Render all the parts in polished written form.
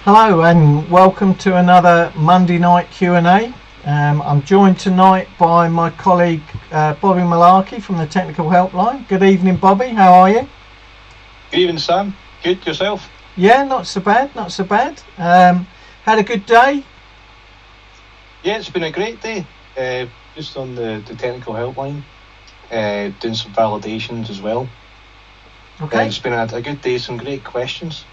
Hello and welcome to another Monday night Q&A. I'm joined tonight by my colleague Bobby Malarkey from the Technical Helpline. Good evening, Bobby. How are you? Good evening, Sam. Good, yourself? Yeah, not so bad, not so bad. Had a good day? Yeah, it's been a great day. Just on the Technical Helpline, doing some validations as well. Okay. It's been a good day, some great questions.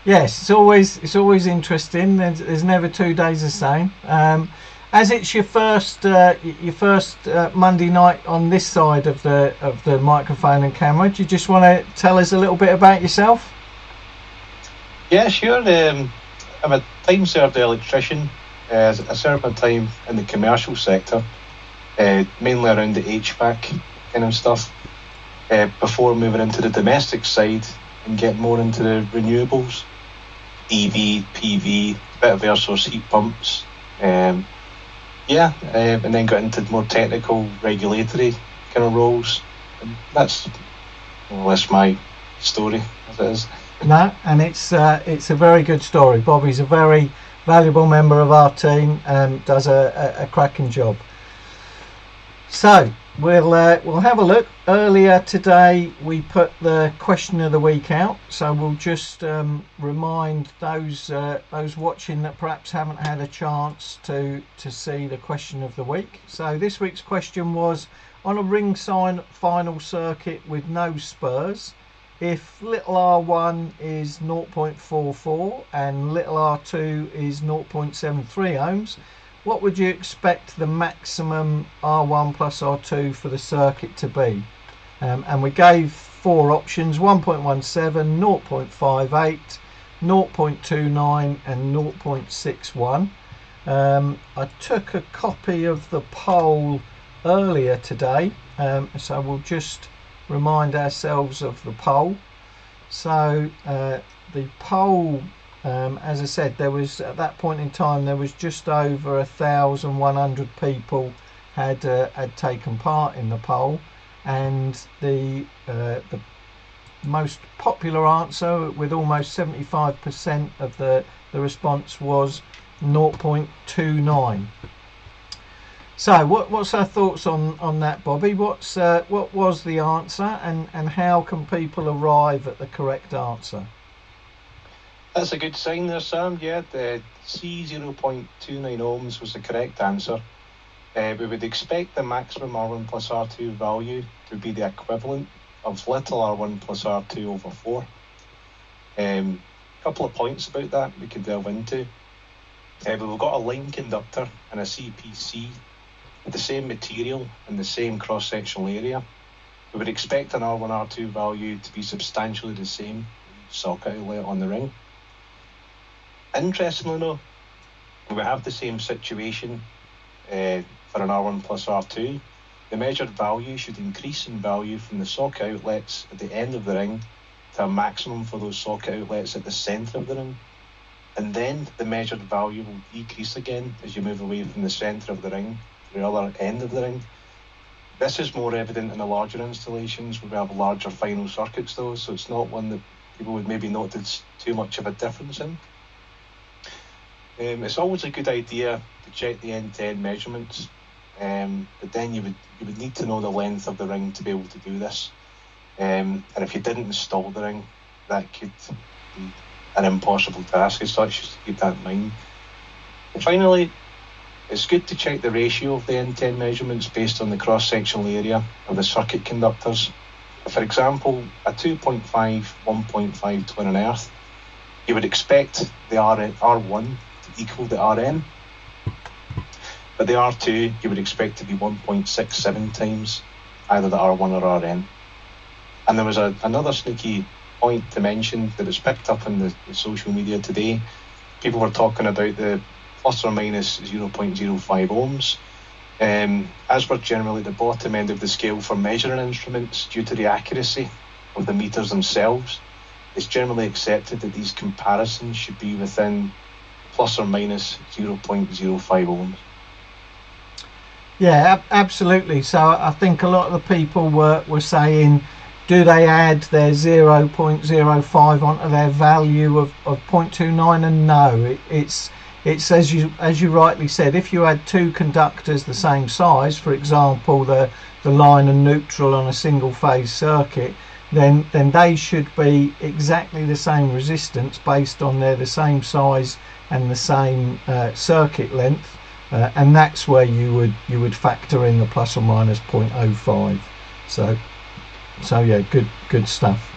Yes, it's always interesting. There's never 2 days the same. As it's your first Monday night on this side of the microphone and camera, do you just want to tell us a little bit about yourself? Yeah, sure. I'm a time-served electrician. I served my time in the commercial sector, mainly around the HVAC kind of stuff, before moving into the domestic side and getting more into the renewables. EV, PV, bit of air source heat pumps, and then got into more technical regulatory kind of roles, and that's more or less my story as it is. No, and it's a very good story. Bobby's a very valuable member of our team and does a cracking job. So we'll have a look. Earlier today we put the question of the week out, so we'll just remind those watching that perhaps haven't had a chance to see the question of the week. So this week's question was, on a ringside final circuit with no spurs, if little r1 is 0.44 and little r2 is 0.73 ohms, what would you expect the maximum R1 plus R2 for the circuit to be? And we gave 4 options: 1.17, 0.58, 0.29 and 0.61. I took a copy of the poll earlier today, so we'll just remind ourselves of the poll. So the poll, as I said, there was at that point in time there was just over 1,100 people had taken part in the poll, and the most popular answer, with almost 75% of the response, was 0.29. So what's our thoughts on that, Bobby? What was the answer, and how can people arrive at the correct answer? That's a good sign there, Sam. Yeah, the C 0.29 ohms was the correct answer. We would expect the maximum R1 plus R2 value to be the equivalent of little r1 plus r2 over 4. A couple of points about that we could delve into. But we've got a line conductor and a CPC with the same material and the same cross-sectional area. We would expect an R1, R2 value to be substantially the same socket outlet on the ring. Interestingly though, we have the same situation for an R1 plus R2. The measured value should increase in value from the socket outlets at the end of the ring to a maximum for those socket outlets at the centre of the ring. And then the measured value will decrease again as you move away from the centre of the ring to the other end of the ring. This is more evident in the larger installations where we have larger final circuits though, so it's not one that people would maybe notice too much of a difference in. It's always a good idea to check the end-to-end measurements, but then you would need to know the length of the ring to be able to do this. And if you didn't install the ring, that could be an impossible task as such, just to keep that in mind. And finally, it's good to check the ratio of the end-to-end measurements based on the cross-sectional area of the circuit conductors. For example, a 2.5, 1.5 twin on earth, you would expect the R1 to equal the Rn, but the R2 you would expect to be 1.67 times either the R1 or Rn. And there was another sneaky point to mention that was picked up in the social media today. People were talking about the plus or minus 0.05 ohms. As we're generally at the bottom end of the scale for measuring instruments due to the accuracy of the meters themselves, it's generally accepted that these comparisons should be within plus or minus 0.05 ohms. Yeah, absolutely. So I think a lot of the people were saying do they add their 0.05 onto their value of 0.29? And no, it's as you rightly said, if you had two conductors the same size, for example the line and neutral on a single phase circuit, then they should be exactly the same resistance based on they're the same size and the same circuit length, and that's where you would factor in the plus or minus 0.05. So yeah, good stuff.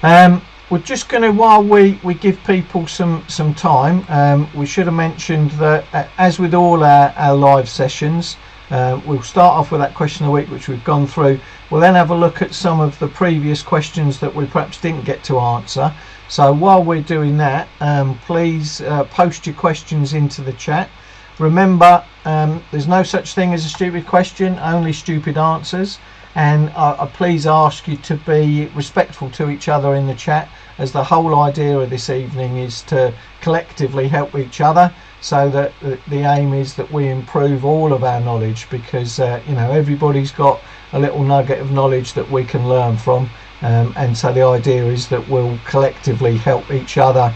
We're just going to, while we give people some time, we should have mentioned that as with all our live sessions, we'll start off with that question of the week which we've gone through. We'll then have a look at some of the previous questions that we perhaps didn't get to answer. So while we're doing that, please post your questions into the chat. Remember, there's no such thing as a stupid question, only stupid answers. And I please ask you to be respectful to each other in the chat, as the whole idea of this evening is to collectively help each other, so that the aim is that we improve all of our knowledge, because everybody's got a little nugget of knowledge that we can learn from, and so the idea is that we'll collectively help each other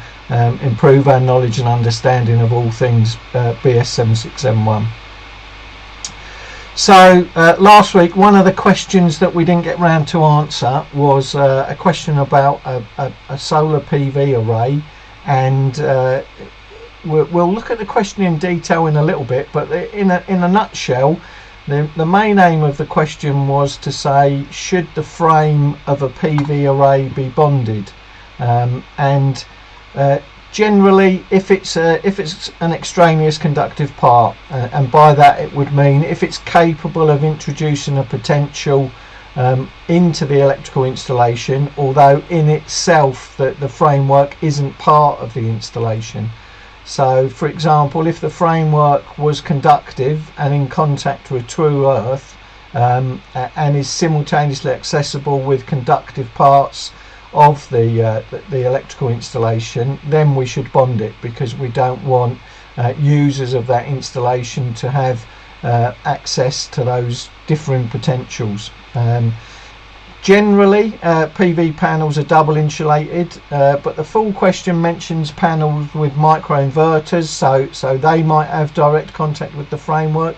improve our knowledge and understanding of all things BS 7671. So last week, one of the questions that we didn't get round to answer was a question about a solar PV array, and we'll look at the question in detail in a little bit, but in a nutshell, the main aim of the question was to say, should the frame of a PV array be bonded? And generally, if it's an extraneous conductive part, and by that it would mean if it's capable of introducing a potential into the electrical installation, although in itself the framework isn't part of the installation. So, for example, if the framework was conductive and in contact with true earth, and is simultaneously accessible with conductive parts of the electrical installation, then we should bond it, because we don't want users of that installation to have access to those differing potentials. Generally, PV panels are double insulated, but the full question mentions panels with microinverters, so they might have direct contact with the framework.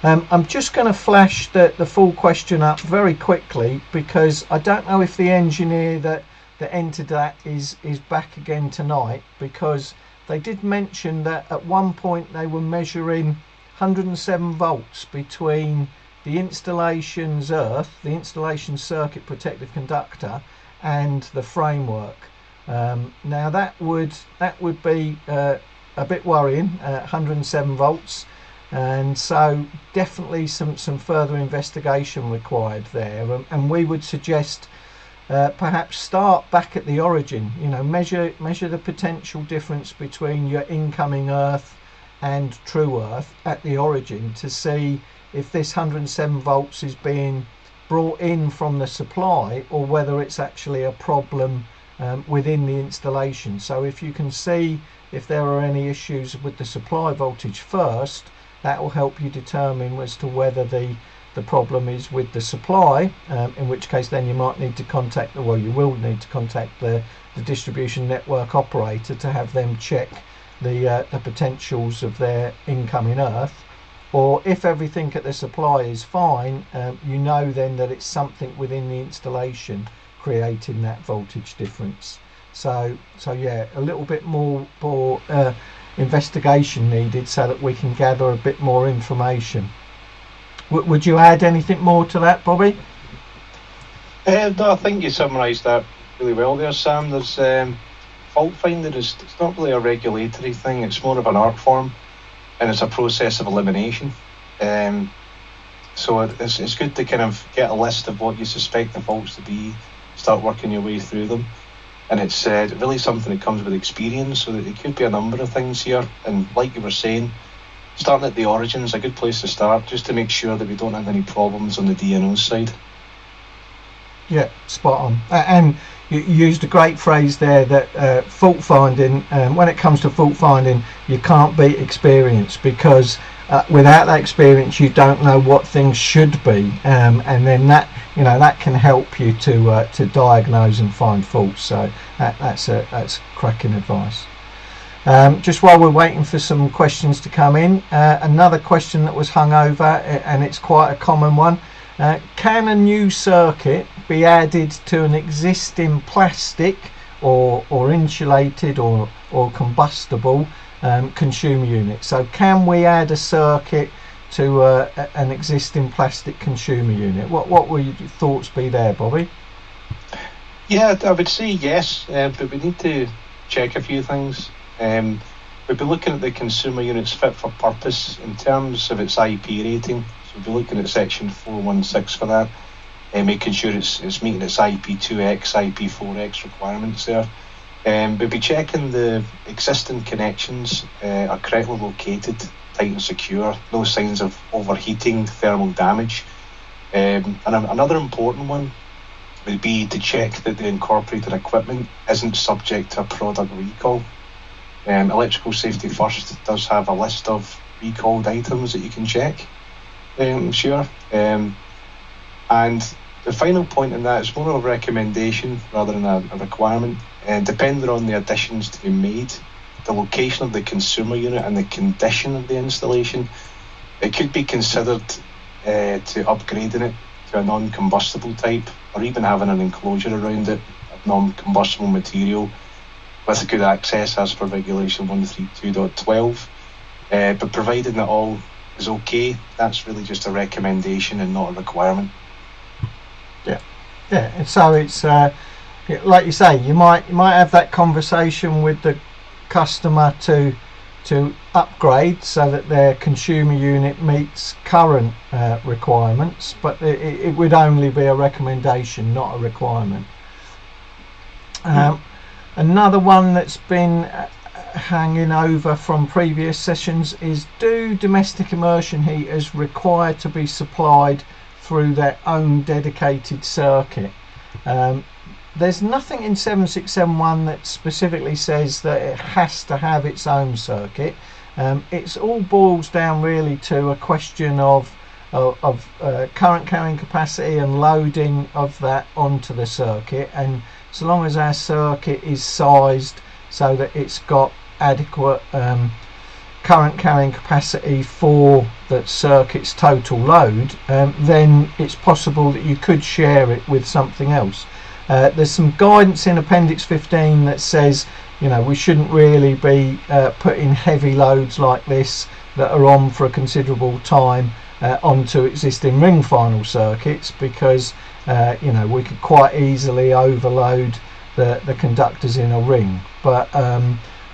I'm just going to flash the full question up very quickly, because I don't know if the engineer that entered that is back again tonight, because they did mention that at one point they were measuring 107 volts between the installation's earth, the installation circuit protective conductor, and the framework. Now that would be a bit worrying, 107 volts, and so definitely some further investigation required there, and we would suggest perhaps start back at the origin. Measure the potential difference between your incoming earth and true earth at the origin, to see if this 107 volts is being brought in from the supply, or whether it's actually a problem within the installation. So if you can see if there are any issues with the supply voltage first, that will help you determine as to whether the problem is with the supply, in which case then you might need to contact you will need to contact the distribution network operator to have them check the potentials of their incoming earth. Or if everything at the supply is fine, then that it's something within the installation creating that voltage difference. So yeah, a little bit more investigation needed so that we can gather a bit more information. Would you add anything more to that, Bobby? No, I think you summarised that really well there, Sam. There's fault finding it's not really a regulatory thing, it's more of an art form, and it's a process of elimination. So it's good to kind of get a list of what you suspect the faults to be, start working your way through them, and it's really something that comes with experience. So that it could be a number of things here, and like you were saying, starting at the origin is a good place to start, just to make sure that we don't have any problems on the DNO side. Yeah, spot on. And you used a great phrase there, that fault finding, when it comes to fault finding, you can't beat experience, because without that experience you don't know what things should be, and then that that can help you to diagnose and find faults. So that's cracking advice. Just while we're waiting for some questions to come in, another question that was hung over, and it's quite a common one. Can a new circuit be added to an existing plastic or insulated or combustible consumer unit? So can we add a circuit to an existing plastic consumer unit? What would your thoughts be there, Bobby? Yeah, I would say yes, but we need to check a few things. We'd be looking at the consumer unit's fit for purpose in terms of its IP rating. So we'd be looking at section 416 for that, making sure it's meeting its IP2X, IP4X requirements there. We'd be checking the existing connections are correctly located, tight and secure, no signs of overheating, thermal damage. And another important one would be to check that the incorporated equipment isn't subject to a product recall. Electrical Safety First does have a list of recalled items that you can check, sure. And the final point in that is more of a recommendation rather than a requirement. And depending on the additions to be made, the location of the consumer unit and the condition of the installation, it could be considered to upgrading it to a non-combustible type, or even having an enclosure around it of non-combustible material with good access as per regulation 132.12. But providing that all is okay, that's really just a recommendation and not a requirement. Yeah. So it's like you say, you might have that conversation with the customer to upgrade so that their consumer unit meets current requirements, but it would only be a recommendation, not a requirement. Another one that's been hanging over from previous sessions is, do domestic immersion heaters require to be supplied through their own dedicated circuit? There's nothing in 7671 that specifically says that it has to have its own circuit. It all boils down really to a question of current carrying capacity and loading of that onto the circuit, and so long as our circuit is sized so that it's got adequate current carrying capacity for the circuit's total load, then it's possible that you could share it with something else. There's some guidance in Appendix 15 that says we shouldn't really be putting heavy loads like this that are on for a considerable time onto existing ring final circuits, because we could quite easily overload the conductors in a ring.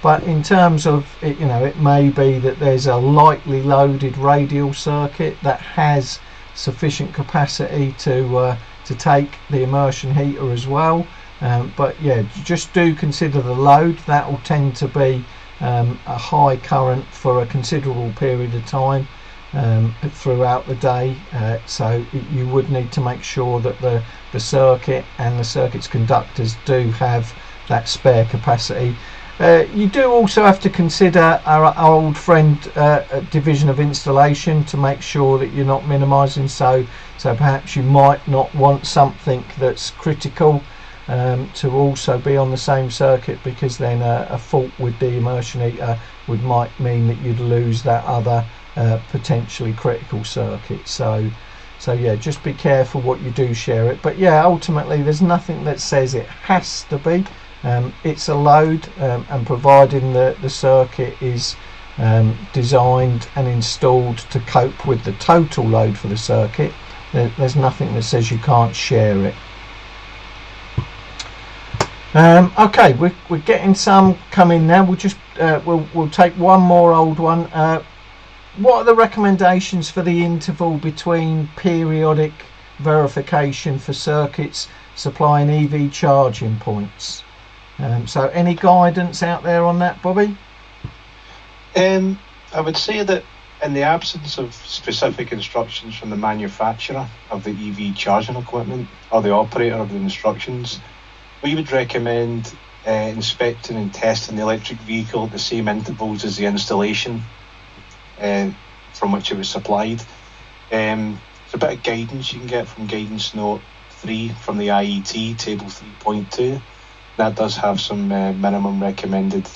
But in terms of it, it may be that there's a lightly loaded radial circuit that has sufficient capacity to take the immersion heater as well. But yeah, just do consider the load. That will tend to be a high current for a considerable period of time throughout the day, so you would need to make sure that the circuit and the circuit's conductors do have that spare capacity. You do also have to consider our old friend division of installation to make sure that you're not minimising, so perhaps you might not want something that's critical to also be on the same circuit, because then a fault with the immersion heater might mean that you'd lose that other potentially critical circuit. So yeah, just be careful what you do share it. But yeah, ultimately there's nothing that says it has to be. It's a load, and providing the circuit is designed and installed to cope with the total load for the circuit, there's nothing that says you can't share it. Okay, we're getting some coming now. We'll just we'll take one more old one. What are the recommendations for the interval between periodic verification for circuits supplying EV charging points? So any guidance out there on that, Bobby? I would say that in the absence of specific instructions from the manufacturer of the EV charging equipment or the operator of the instructions, we would recommend inspecting and testing the electric vehicle at the same intervals as the installation from which it was supplied. It's a bit of guidance you can get from guidance note 3 from the IET, table 3.2. That does have some minimum recommended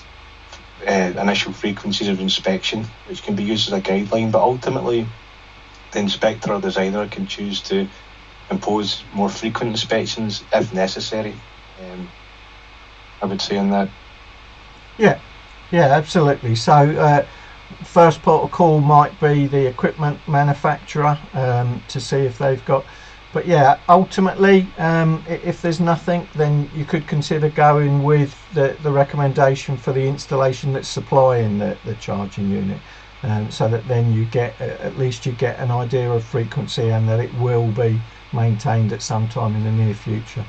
initial frequencies of inspection, which can be used as a guideline, but ultimately the inspector or designer can choose to impose more frequent inspections if necessary. I would say on that. Yeah, absolutely. So first port of call might be the equipment manufacturer to see if they've got, but yeah, ultimately if there's nothing, then you could consider going with the recommendation for the installation that's supplying the charging unit, so that then you get at least you get an idea of frequency and that it will be maintained at some time in the near future.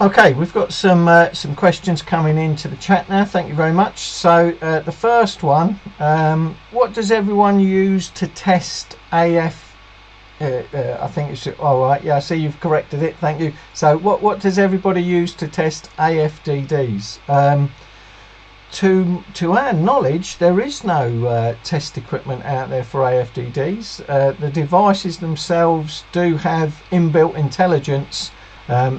Okay, we've got some questions coming into the chat now. Thank you very much. So the first one, what does everyone use to test AF? I think it's all right. Yeah, I see you've corrected it. Thank you. So what does everybody use to test AFDDs? To our knowledge, there is no test equipment out there for AFDDs. The devices themselves do have inbuilt intelligence,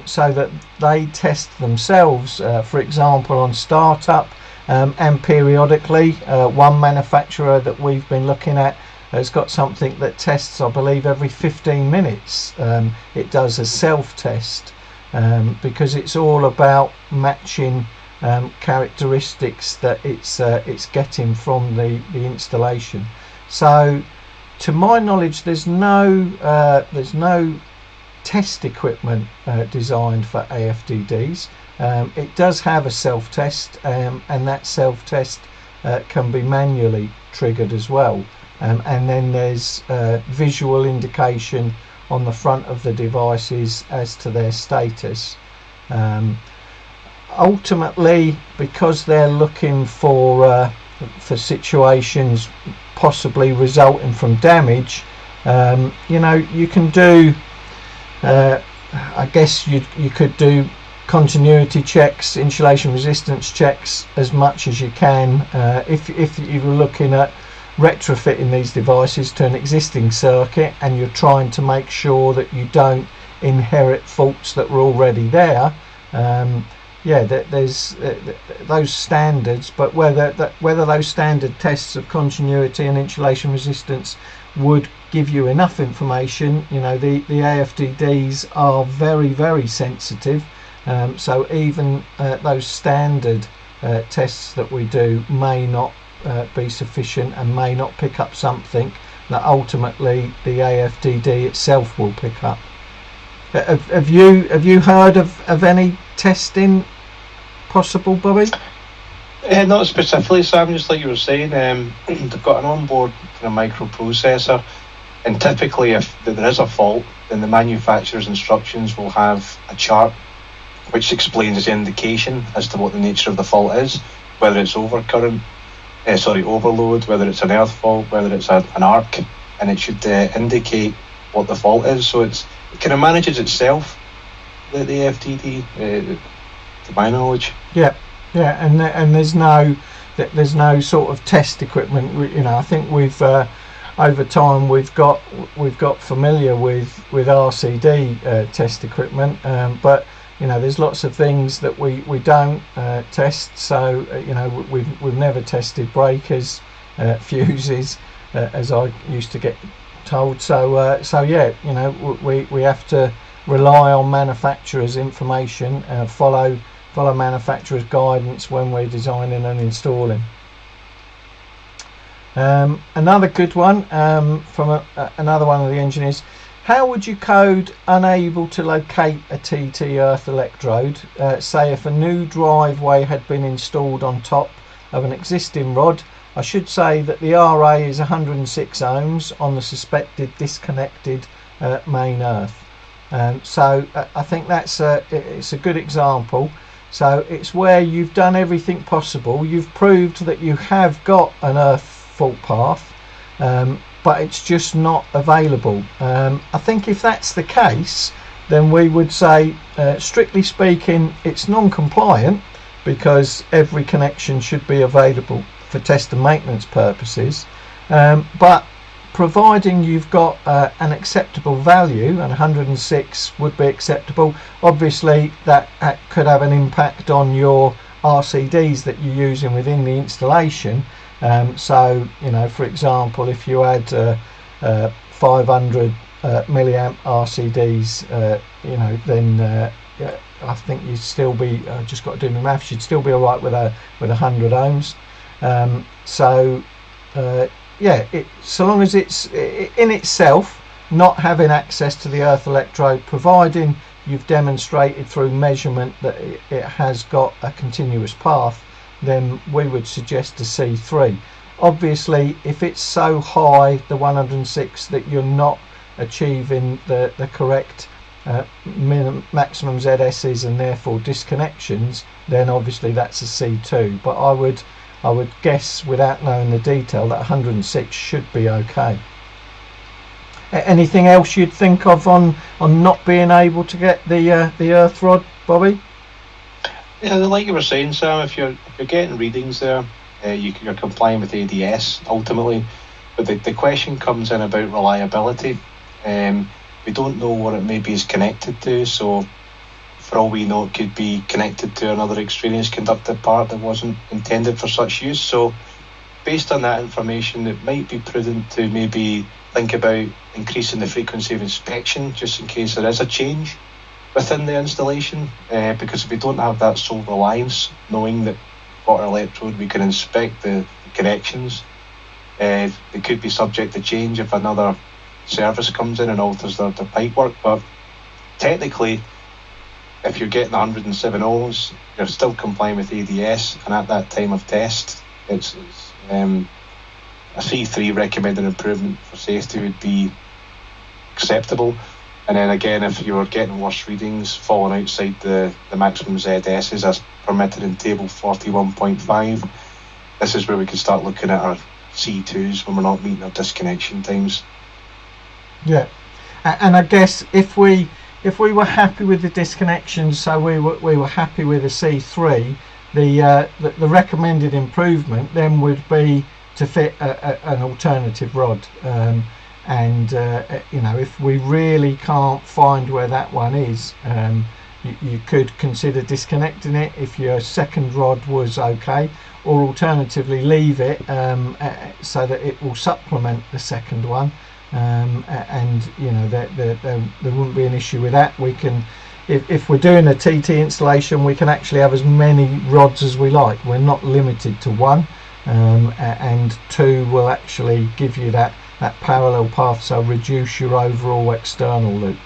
so that they test themselves, for example on startup, and periodically. One manufacturer that we've been looking at has got something that tests, I believe, every 15 minutes. It does a self-test, because it's all about matching characteristics that it's getting from the installation. So to my knowledge, there's no test equipment designed for AFDDs. It does have a self-test, and that self-test can be manually triggered as well, and then there's visual indication on the front of the devices as to their status. Ultimately, because they're looking for situations possibly resulting from damage, you can do I guess you could do continuity checks, insulation resistance checks as much as you can. If you're looking at retrofitting these devices to an existing circuit and you're trying to make sure that you don't inherit faults that were already there, there's those standards, but whether those standard tests of continuity and insulation resistance would give you enough information, the AFDDs are very, very sensitive, so even those standard tests that we do may not be sufficient and may not pick up something that ultimately the AFDD itself will pick up. Have you heard of any testing possible, Bobby? Not specifically, Sam. Just like you were saying, they've got an onboard kind of microprocessor, and typically if there is a fault, then the manufacturer's instructions will have a chart which explains the indication as to what the nature of the fault is, whether it's overload, whether it's an earth fault, whether it's an arc, and it should indicate what the fault is. So it kind of manages itself, the AFDD, to my knowledge. Yeah, and there's no sort of test equipment. I think we've over time we've got familiar with RCD test equipment, but there's lots of things that we don't test. So we've never tested breakers, fuses, as I used to get told. So we have to rely on manufacturers' information, follow manufacturers' guidance when we're designing and installing. Another good one from another one of the engineers: how would you code unable to locate a TT earth electrode, say if a new driveway had been installed on top of an existing rod? I should say that the RA is 106 ohms on the suspected disconnected main earth. So I think it's a good example. So it's where you've done everything possible, you've proved that you have got an earth fault path, but it's just not available. I think if that's the case, then we would say, strictly speaking, it's non-compliant, because every connection should be available for test and maintenance purposes, but providing you've got an acceptable value, and 106 would be acceptable. Obviously that could have an impact on your RCDs that you're using within the installation. So, you know, for example, if you had 500 milliamp RCDs, you know, then I think you'd still be, just got to do the maths, you'd still be all right with 100 ohms. So yeah, so long as it's in itself not having access to the earth electrode, providing you've demonstrated through measurement that it has got a continuous path, then we would suggest a C3. Obviously, if it's so high, the 106, that you're not achieving the correct maximum ZS's and therefore disconnections, then obviously that's a C2. But I would guess, without knowing the detail, that 106 should be okay. Anything else you'd think of on not being able to get the earth rod, Bobby? Yeah, like you were saying, Sam, if you're getting readings there, you're complying with ADS ultimately, but the question comes in about reliability. We don't know what it maybe is connected to, so for all we know it could be connected to another extraneous conductive part that wasn't intended for such use. So based on that information, it might be prudent to maybe think about increasing the frequency of inspection just in case there is a change within the installation, because if we don't have that sole reliance, knowing that what our electrode we can inspect the connections, they could be subject to change if another service comes in and alters their pipework. But technically, if you're getting 107 ohms, you're still complying with ADS, and at that time of test, it's a C3 recommended improvement for safety would be acceptable. And then again, if you're getting worse readings, falling outside the maximum ZS's as permitted in table 41.5, this is where we can start looking at our C2s when we're not meeting our disconnection times. Yeah, and I guess if we were happy with the disconnections, so we were happy with a C3, the recommended improvement then would be to fit an alternative rod. And you know, if we really can't find where that one is, you could consider disconnecting it if your second rod was okay, or alternatively leave it so that it will supplement the second one. And you know, there wouldn't be an issue with that. We can, if we're doing a TT installation, we can actually have as many rods as we like. We're not limited to one, and two will actually give you that parallel path, so reduce your overall external loop.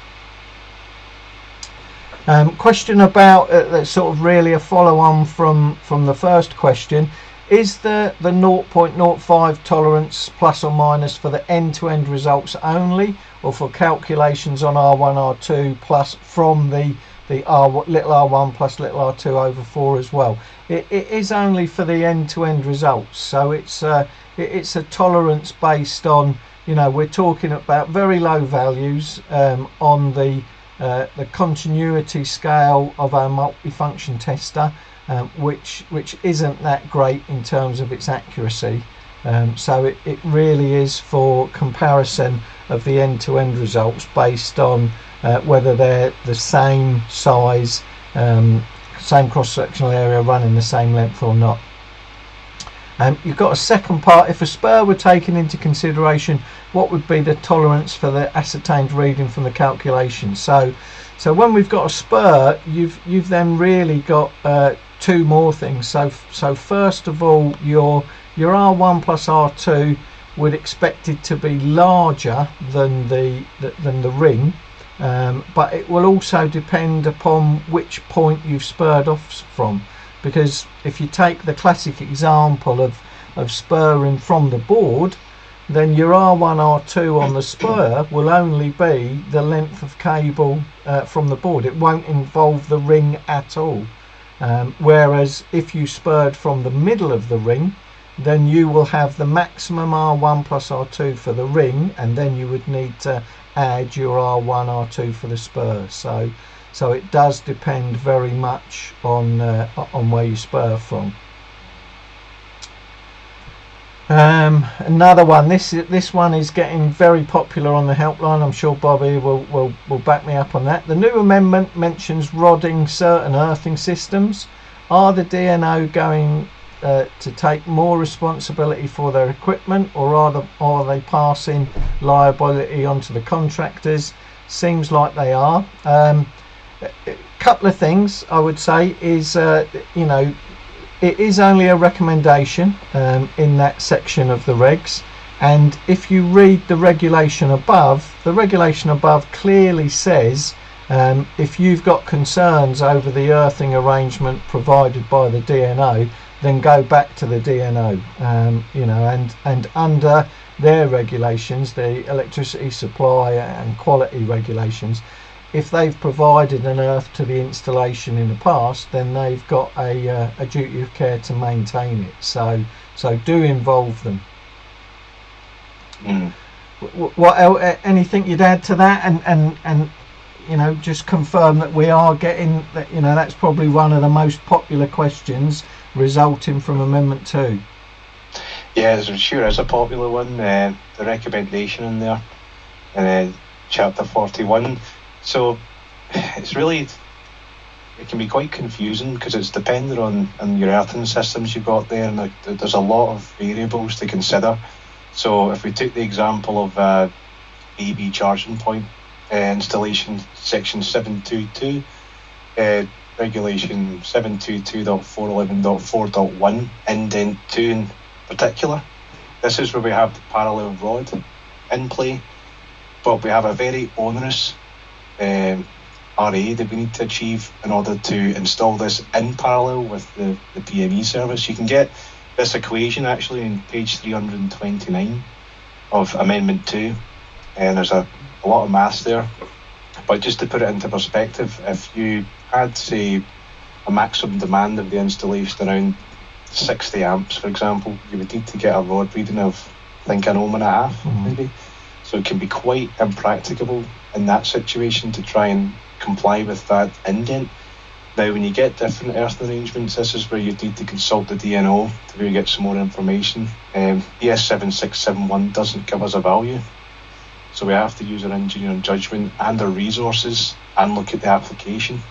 Question about sort of really a follow on from the first question. Is the 0.05 tolerance plus or minus for the end-to-end results only, or for calculations on R1, R2 plus from the little r1 plus little r2 over 4 as well? It is only for the end-to-end results, so it's a tolerance based on, you know, we're talking about very low values on the continuity scale of our multifunction tester, which isn't that great in terms of its accuracy. So it really is for comparison of the end-to-end results based on whether they're the same size, same cross-sectional area, running the same length or not. You've got a second part. If a spur were taken into consideration, what would be the tolerance for the ascertained reading from the calculation? So when we've got a spur, you've then really got two more things. So first of all, your R1 plus R2 would expect it to be larger than the ring, but it will also depend upon which point you've spurred off from. Because if you take the classic example of spurring from the board, then your R1, R2 on the spur will only be the length of cable from the board. It won't involve the ring at all. Whereas if you spurred from the middle of the ring, then you will have the maximum R1 plus R2 for the ring, and then you would need to add your R1, R2 for the spur. So it does depend very much on where you spur from. Another one. This one is getting very popular on the helpline. I'm sure Bobby will back me up on that. The new amendment mentions rodding certain earthing systems. Are the DNO going to take more responsibility for their equipment, or are they passing liability onto the contractors? Seems like they are. A couple of things I would say is, it is only a recommendation in that section of the regs, and if you read the regulation above clearly says if you've got concerns over the earthing arrangement provided by the DNO, then go back to the DNO, and under their regulations, the electricity supply and quality regulations, if they've provided an earth to the installation in the past, then they've got a duty of care to maintain it. So do involve them. What else, anything you'd add to that, and just confirm that we are getting that, that's probably one of the most popular questions resulting from Amendment 2. Yeah, there sure is a popular one. The recommendation in there, Chapter 41. So it's really, it can be quite confusing because it's dependent on your earthing systems you've got there, and there's a lot of variables to consider. So if we took the example of EV charging point installation, section 722, regulation 722.411.4.1, indent 2 in particular, this is where we have the parallel rod in play, but we have a very onerous RA that we need to achieve in order to install this in parallel with the PME service. You can get this equation actually in page 329 of Amendment 2, and there's a lot of maths there. But just to put it into perspective, if you had, say, a maximum demand of the installation around 60 amps, for example, you would need to get a rod reading of, I think, an ohm and a half, maybe. So it can be quite impracticable in that situation to try and comply with that indent. Now, when you get different earth arrangements, this is where you need to consult the DNO to really get some more information. ES 7671 doesn't give us a value, so we have to use our engineering judgment and our resources and look at the application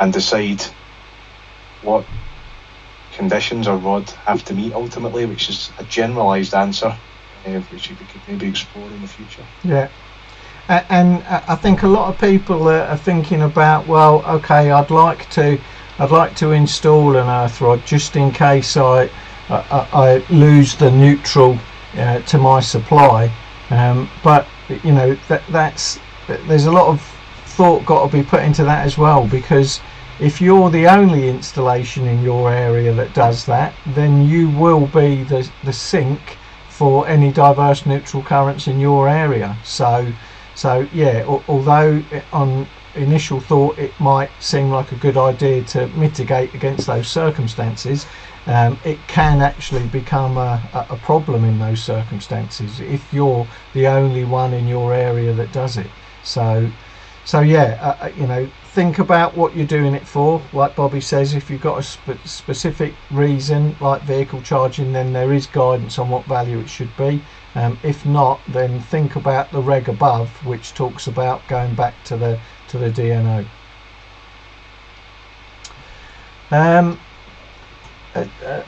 and decide what conditions our rod have to meet ultimately, which is a generalised answer, which we could maybe explore in the future. Yeah. And I think a lot of people are thinking about, well, okay, I'd like to install an earth rod just in case I lose the neutral to my supply, but there's a lot of thought got to be put into that as well, because if you're the only installation in your area that does that, then you will be the sink for any diverse neutral currents in your area. So yeah, although on initial thought it might seem like a good idea to mitigate against those circumstances, it can actually become a problem in those circumstances if you're the only one in your area that does it. So yeah, think about what you're doing it for. Like Bobby says, if you've got a specific reason like vehicle charging, then there is guidance on what value it should be. If not, then think about the reg above, which talks about going back to the DNO.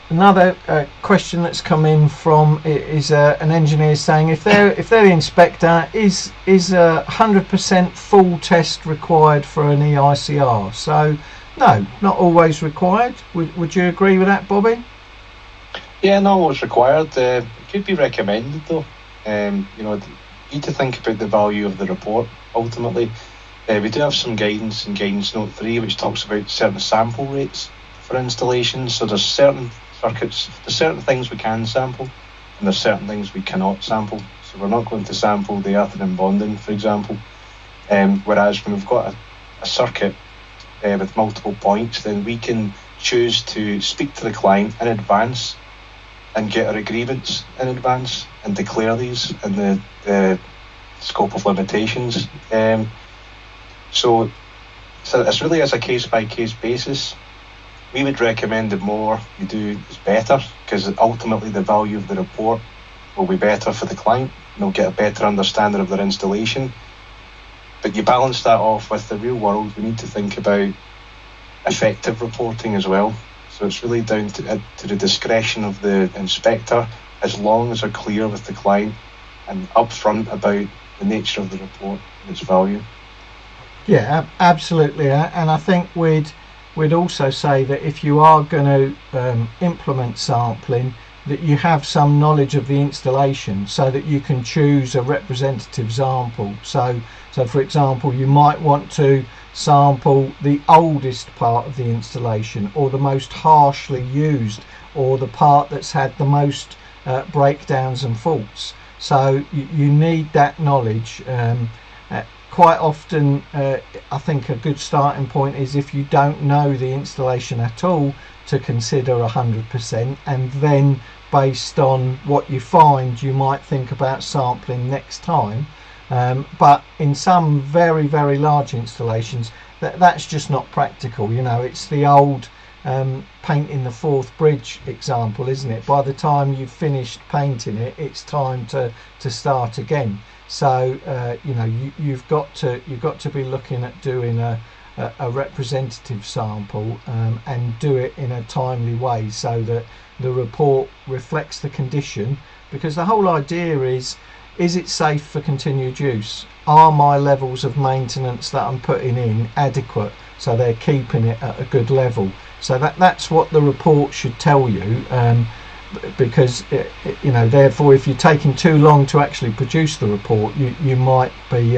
Another question that's come in from is an engineer saying if they're the inspector, is 100% full test required for an EICR? So no, not always required. Would you agree with that, Bobby? Yeah, not always required. It could be recommended though. You need to think about the value of the report ultimately. We do have some guidance in Guidance Note 3 which talks about certain sample rates for installation. So there's certain circuits, there's certain things we can sample and there's certain things we cannot sample. So we're not going to sample the earthing and bonding, for example. Whereas when we've got a circuit with multiple points, then we can choose to speak to the client in advance and get our agreements in advance and declare these in the scope of limitations. So it's really as a case-by-case basis. We would recommend the more you do is better, because ultimately the value of the report will be better for the client. They'll get a better understanding of their installation. But you balance that off with the real world. We need to think about effective reporting as well. So it's really down to the discretion of the inspector, as long as they're clear with the client and upfront about the nature of the report and its value. Yeah, absolutely. And I think we'd also say that if you are going to implement sampling, that you have some knowledge of the installation so that you can choose a representative sample. So for example, you might want to sample the oldest part of the installation, or the most harshly used, or the part that's had the most breakdowns and faults. So you need that knowledge. Quite often, I think a good starting point is, if you don't know the installation at all, to consider 100%, and then based on what you find, you might think about sampling next time. But in some very, very large installations, that's just not practical. You know, it's the old painting the Forth Bridge example, isn't it? By the time you've finished painting it, it's time to start again. So you know, you've got to be looking at doing a representative sample, and do it in a timely way so that the report reflects the condition. Because the whole idea is it safe for continued use? Are my levels of maintenance that I'm putting in adequate, so they're keeping it at a good level? So that's what the report should tell you. Because you know, therefore, if you're taking too long to actually produce the report, you might be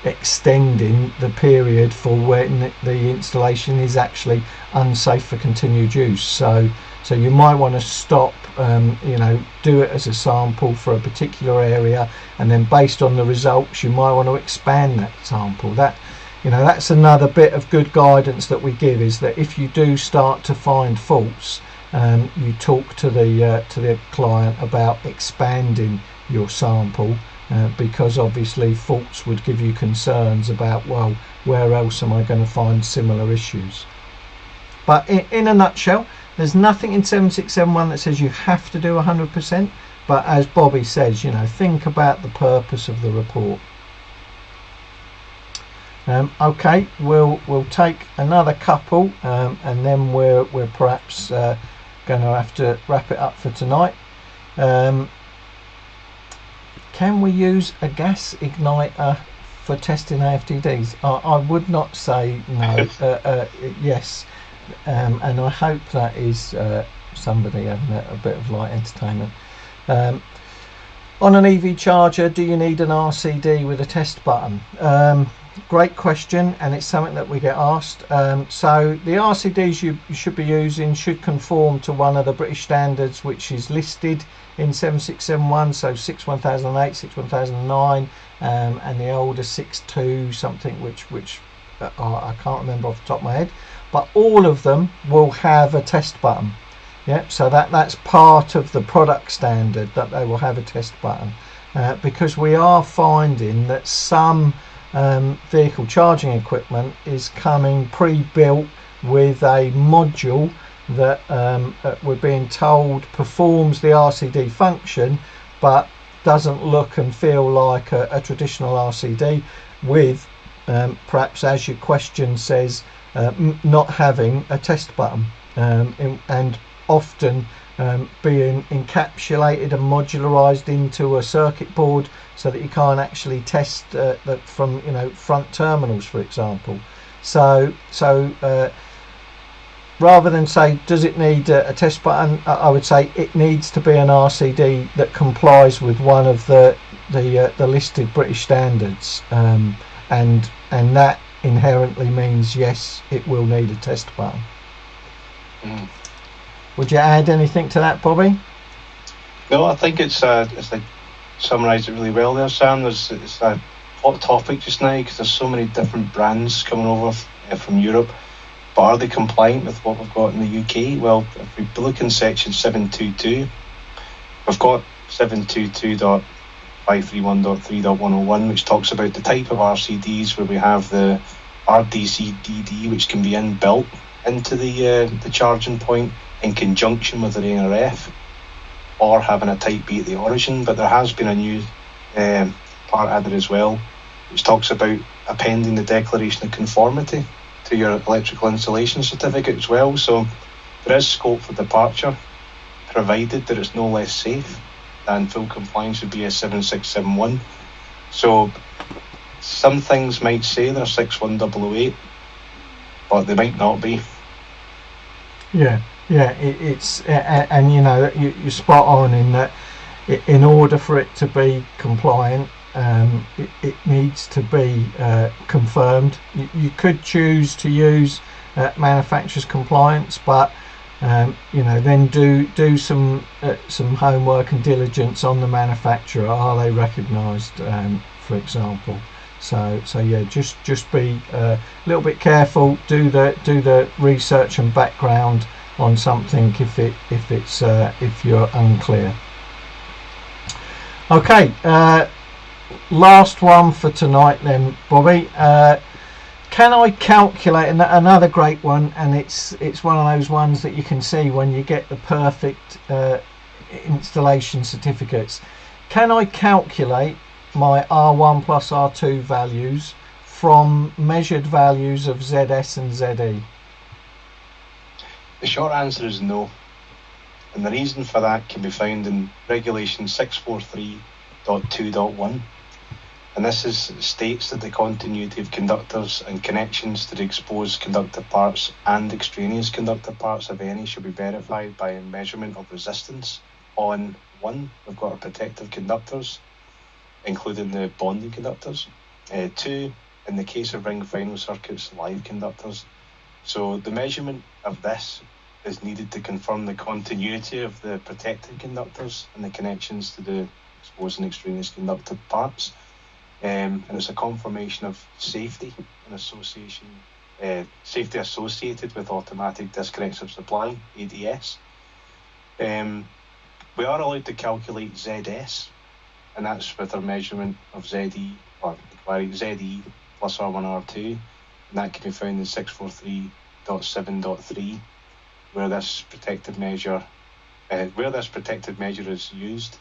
extending the period for when the installation is actually unsafe for continued use. So you might want to stop, you know, do it as a sample for a particular area, and then based on the results, you might want to expand that sample. That, you know, that's another bit of good guidance that we give, is that if you do start to find faults, you talk to the client about expanding your sample, because obviously faults would give you concerns about, well, where else am I going to find similar issues? But in a nutshell, there's nothing in 7671 that says you have to do 100%. But as Bobby says, you know, think about the purpose of the report. Okay, we'll take another couple, and then we're perhaps going to have to wrap it up for tonight. Can we use a gas igniter for testing AFDDs? I would not say no. Yes, and I hope that is somebody having a bit of light entertainment. On an EV charger, do you need an RCD with a test button? Great question, and it's something that we get asked. So the RCDs you should be using should conform to one of the British standards which is listed in 7671, so 61008, 61009, and the older 62 something, which I can't remember off the top of my head, but all of them will have a test button. Yep, so that's part of the product standard, that they will have a test button, because we are finding that some vehicle charging equipment is coming pre-built with a module that we're being told performs the RCD function, but doesn't look and feel like a traditional RCD, with perhaps, as your question says, not having a test button, and often being encapsulated and modularized into a circuit board, so that you can't actually test that from, you know, front terminals, for example. So rather than say does it need a test button, I would say it needs to be an RCD that complies with one of the listed British standards, and that inherently means yes, it will need a test button. Would you add anything to that, Bobby? No, I think it's like summarised it really well there, Sam. It's a hot topic just now, because there's so many different brands coming over from Europe. But are they compliant with what we've got in the UK? Well, if we look in section 722, we've got 722.531.3.101, which talks about the type of RCDs, where we have the RDC-DD, which can be inbuilt, into the charging point in conjunction with the RF, or having a Type B at the origin. But there has been a new part added as well, which talks about appending the declaration of conformity to your electrical installation certificate as well. So there is scope for departure, provided that it's no less safe than full compliance with BS 7671. So some things might say they're 61008, but they might not be. Yeah, it's and you know you're spot on in that. In order for it to be compliant, it needs to be confirmed. You could choose to use manufacturer's compliance, but you know, then do some homework and diligence on the manufacturer. Are they recognised, for example? So yeah, just be a little bit careful. Do the research and background on something if you're unclear. Okay, last one for tonight then, Bobby. Can I calculate another great one? And it's one of those ones that you can see when you get the perfect installation certificates. Can I calculate my R1 plus R2 values from measured values of ZS and ZE? The short answer is no. And the reason for that can be found in Regulation 643.2.1. And this states that the continuity of conductors and connections to the exposed conductive parts and extraneous conductive parts, if any, should be verified by a measurement of resistance on 1. We've got our protective conductors, including the bonding conductors. 2, in the case of ring final circuits, live conductors. So the measurement of this is needed to confirm the continuity of the protective conductors and the connections to the exposed and extraneous conductive parts. And it's a confirmation of safety and safety associated with automatic disconnects of supply, ADS. We are allowed to calculate ZS, and that's with our measurement of ZE plus R1 R2, and that can be found in 643.7.3, where this protective measure is used,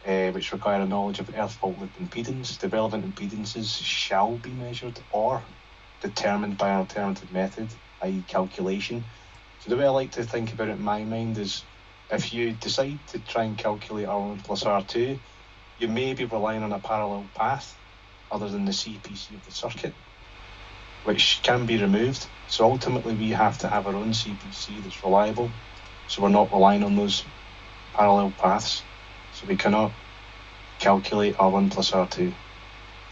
which require a knowledge of earth fault loop impedance. The relevant impedances shall be measured or determined by an alternative method, i.e. calculation. So the way I like to think about it in my mind is, if you decide to try and calculate R1 plus R2, you may be relying on a parallel path other than the CPC of the circuit, which can be removed. So ultimately we have to have our own CPC that's reliable, so we're not relying on those parallel paths. So we cannot calculate R1 plus R2.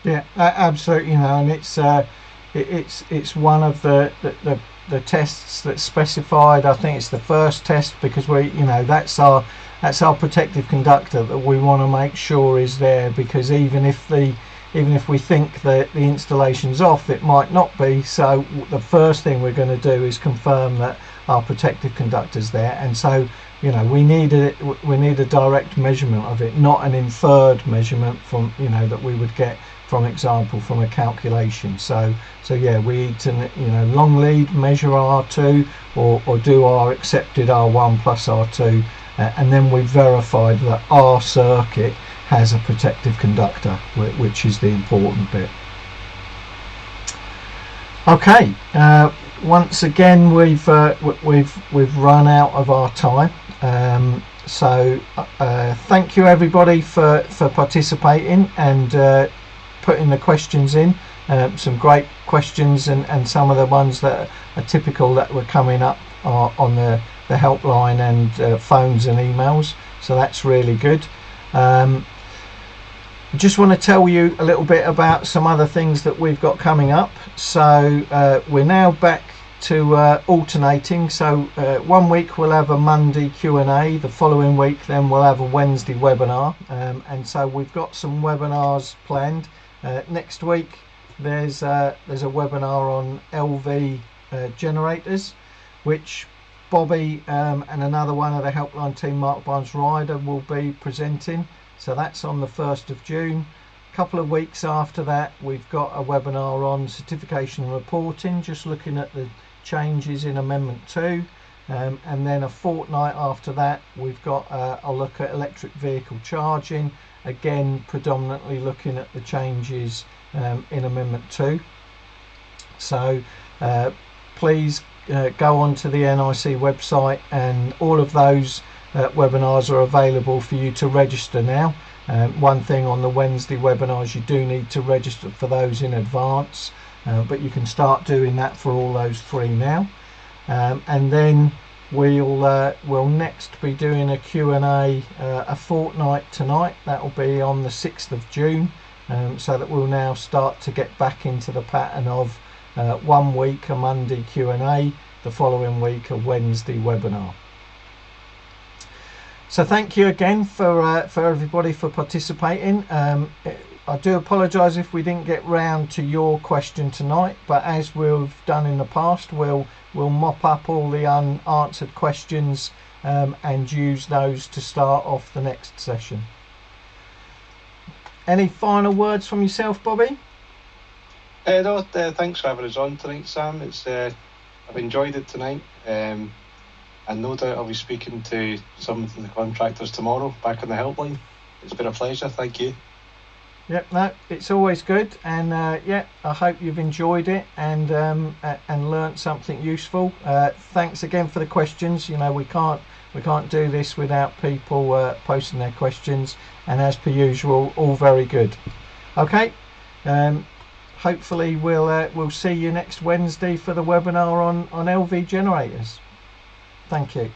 Yeah, absolutely. You know, and it's one of the tests that's specified. I think it's the first test, because that's our protective conductor that we want to make sure is there, because even if we think that the installation's off, it might not be. So the first thing we're going to do is confirm that our protective conductor's there, and so we need a direct measurement of it, not an inferred measurement from that we would get, from example, from a calculation. So yeah, we need to long lead measure R2 or do our accepted R1 plus R2, and then we verified that our circuit has a protective conductor, which is the important bit. Okay, once again we've run out of our time. So thank you everybody for participating and putting the questions in. Some great questions, and some of the ones that are typical that were coming up are on the helpline and phones and emails, so that's really good. Just want to tell you a little bit about some other things that we've got coming up. So we're now back to alternating. So 1 week we'll have a Monday Q&A, the following week then we'll have a Wednesday webinar, and so we've got some webinars planned. Next week there's a webinar on LV generators, which Bobby and another one of the helpline team, Mark Barnes Ryder, will be presenting. So that's on the 1st of June. A couple of weeks after that we've got a webinar on certification and reporting, just looking at the changes in Amendment 2, and then a fortnight after that we've got a look at electric vehicle charging, again predominantly looking at the changes in Amendment 2. So please go on to the NIC website, and all of those webinars are available for you to register now. One thing on the Wednesday webinars, you do need to register for those in advance, but you can start doing that for all those 3 now. And then we'll next be doing a Q&A a fortnight tonight. That will be on the 6th of June, so that we'll now start to get back into the pattern of 1 week a Monday Q&A, the following week a Wednesday webinar. So thank you again for everybody for participating. I do apologise if we didn't get round to your question tonight, but as we've done in the past, we'll mop up all the unanswered questions and use those to start off the next session. Any final words from yourself, Bobby? No, thanks for having us on tonight, Sam. I've enjoyed it tonight, and no doubt I'll be speaking to some of the contractors tomorrow back on the helpline. It's been a pleasure. Thank you. Yep, no, it's always good, and yeah, I hope you've enjoyed it and learnt something useful. Thanks again for the questions. You know, we can't do this without people posting their questions, and as per usual, all very good. Okay, hopefully we'll see you next Wednesday for the webinar on LV generators. Thank you.